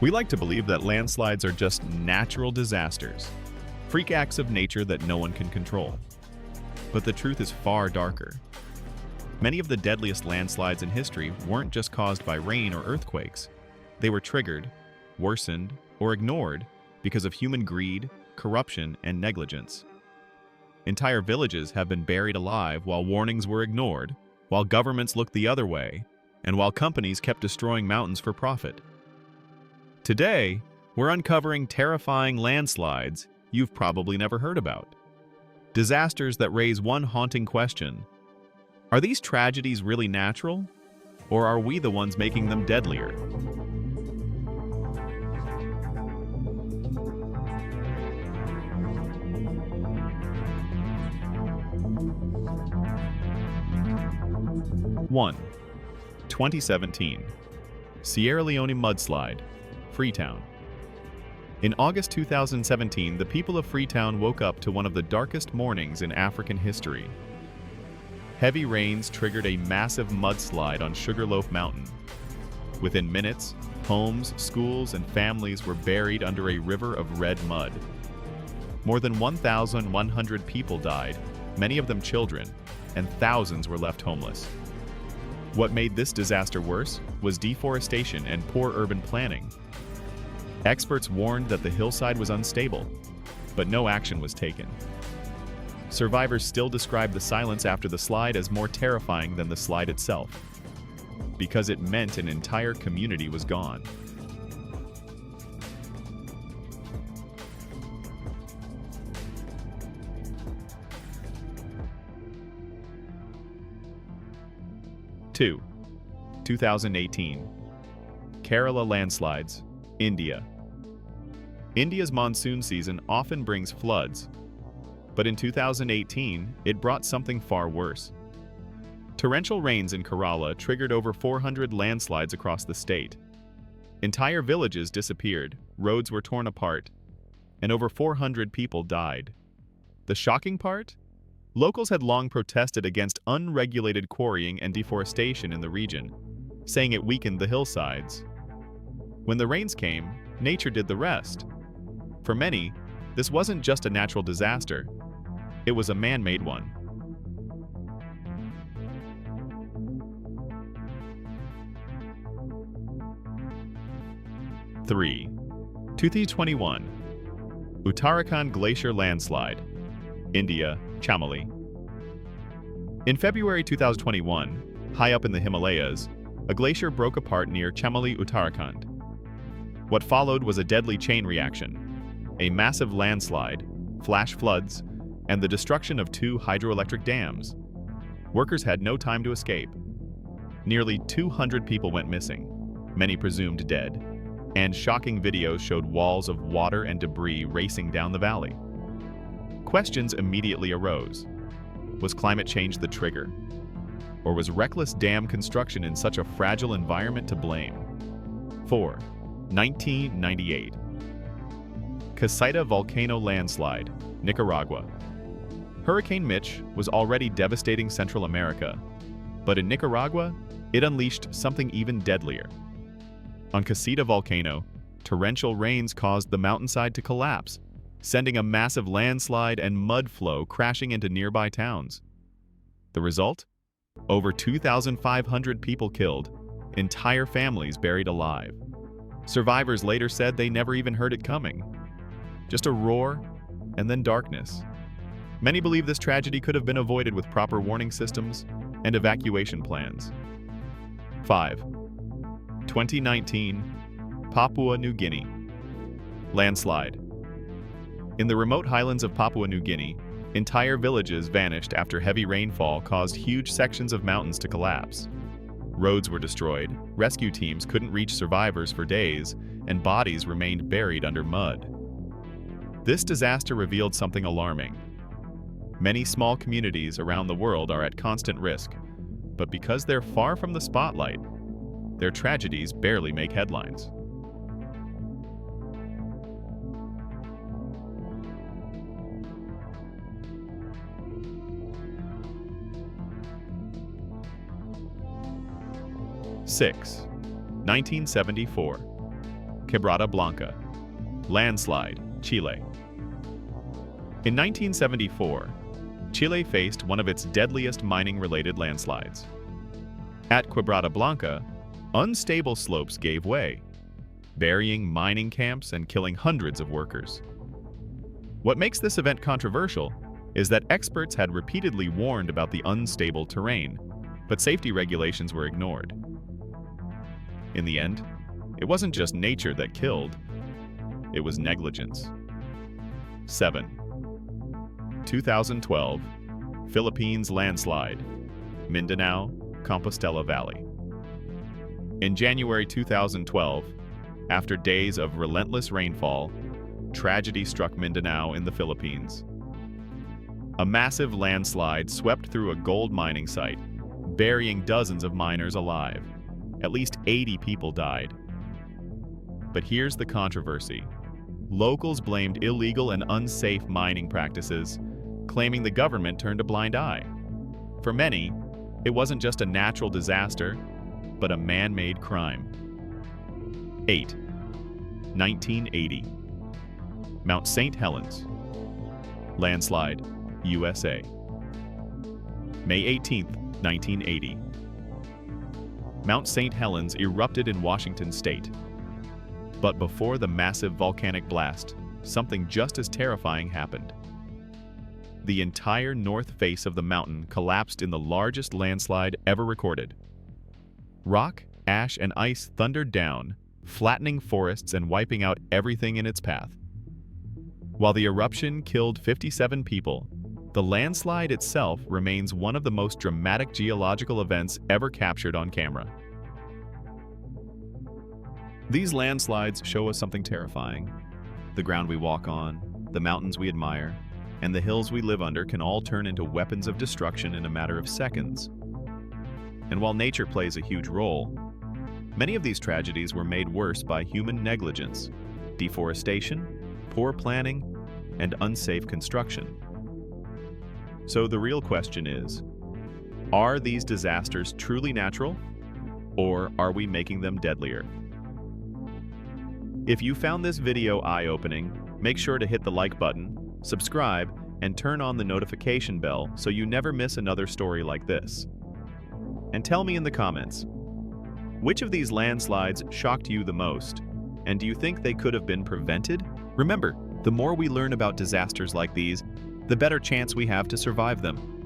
We like to believe that landslides are just natural disasters, freak acts of nature that no one can control. But the truth is far darker. Many of the deadliest landslides in history weren't just caused by rain or earthquakes. They were triggered, worsened, or ignored because of human greed, corruption, and negligence. Entire villages have been buried alive while warnings were ignored, while governments looked the other way, and while companies kept destroying mountains for profit. Today, we're uncovering terrifying landslides you've probably never heard about. Disasters that raise one haunting question: are these tragedies really natural, or are we the ones making them deadlier? One, 2017. Sierra Leone mudslide, Freetown. In August 2017, the people of Freetown woke up to one of the darkest mornings in African history. Heavy rains triggered a massive mudslide on Sugarloaf Mountain. Within minutes, homes, schools, and families were buried under a river of red mud. More than 1,100 people died, many of them children, and thousands were left homeless. What made this disaster worse was deforestation and poor urban planning. Experts warned that the hillside was unstable, but no action was taken. Survivors still describe the silence after the slide as more terrifying than the slide itself, because it meant an entire community was gone. Two, 2018. Kerala landslides, India. India's monsoon season often brings floods, but in 2018, it brought something far worse. Torrential rains in Kerala triggered over 400 landslides across the state. Entire villages disappeared, roads were torn apart, and over 400 people died. The shocking part? Locals had long protested against unregulated quarrying and deforestation in the region, saying it weakened the hillsides. When the rains came, nature did the rest. For many, this wasn't just a natural disaster, it was a man-made one. Three, 2021. Uttarakhand Glacier landslide, India, Chamoli. In February 2021, high up in the Himalayas, a glacier broke apart near Chamoli, Uttarakhand. What followed was a deadly chain reaction: a massive landslide, flash floods, and the destruction of 2 hydroelectric dams. Workers had no time to escape. Nearly 200 people went missing, many presumed dead, and shocking videos showed walls of water and debris racing down the valley. Questions immediately arose. Was climate change the trigger? Or was reckless dam construction in such a fragile environment to blame? 4. 1998. Casita volcano landslide, Nicaragua. Hurricane Mitch was already devastating Central America, but in Nicaragua, it unleashed something even deadlier. On Casita volcano, torrential rains caused the mountainside to collapse, sending a massive landslide and mud flow crashing into nearby towns. The result? Over 2,500 people killed, entire families buried alive. Survivors later said they never even heard it coming. Just a roar, and then darkness. Many believe this tragedy could have been avoided with proper warning systems and evacuation plans. 5. 2019. Papua New Guinea. Landslide. In the remote highlands of Papua New Guinea, entire villages vanished after heavy rainfall caused huge sections of mountains to collapse. Roads were destroyed, rescue teams couldn't reach survivors for days, and bodies remained buried under mud. This disaster revealed something alarming. Many small communities around the world are at constant risk, but because they're far from the spotlight, their tragedies barely make headlines. Six, 1974. Quebrada Blanca, landslide, Chile. In 1974, Chile faced one of its deadliest mining-related landslides. At Quebrada Blanca, unstable slopes gave way, burying mining camps and killing hundreds of workers. What makes this event controversial is that experts had repeatedly warned about the unstable terrain, but safety regulations were ignored. In the end, it wasn't just nature that killed, it was negligence. 7. 2012, Philippines landslide, Mindanao, Compostela Valley. In January 2012, after days of relentless rainfall, tragedy struck Mindanao in the Philippines. A massive landslide swept through a gold mining site, burying dozens of miners alive. At least 80 people died. But here's the controversy. Locals blamed illegal and unsafe mining practices, claiming the government turned a blind eye. For many, it wasn't just a natural disaster, but a man-made crime. 8. 1980. Mount St. Helens, landslide, USA. May 18, 1980. Mount St. Helens erupted in Washington state. But before the massive volcanic blast, something just as terrifying happened. The entire north face of the mountain collapsed in the largest landslide ever recorded. Rock, ash, and ice thundered down, flattening forests and wiping out everything in its path. While the eruption killed 57 people, the landslide itself remains one of the most dramatic geological events ever captured on camera. These landslides show us something terrifying. The ground we walk on, the mountains we admire, and the hills we live under can all turn into weapons of destruction in a matter of seconds. And while nature plays a huge role, many of these tragedies were made worse by human negligence, deforestation, poor planning, and unsafe construction. So the real question is, are these disasters truly natural, or are we making them deadlier? If you found this video eye-opening, make sure to hit the like button, subscribe, and turn on the notification bell so you never miss another story like this. And tell me in the comments, which of these landslides shocked you the most? And do you think they could have been prevented? Remember, the more we learn about disasters like these, the better chance we have to survive them.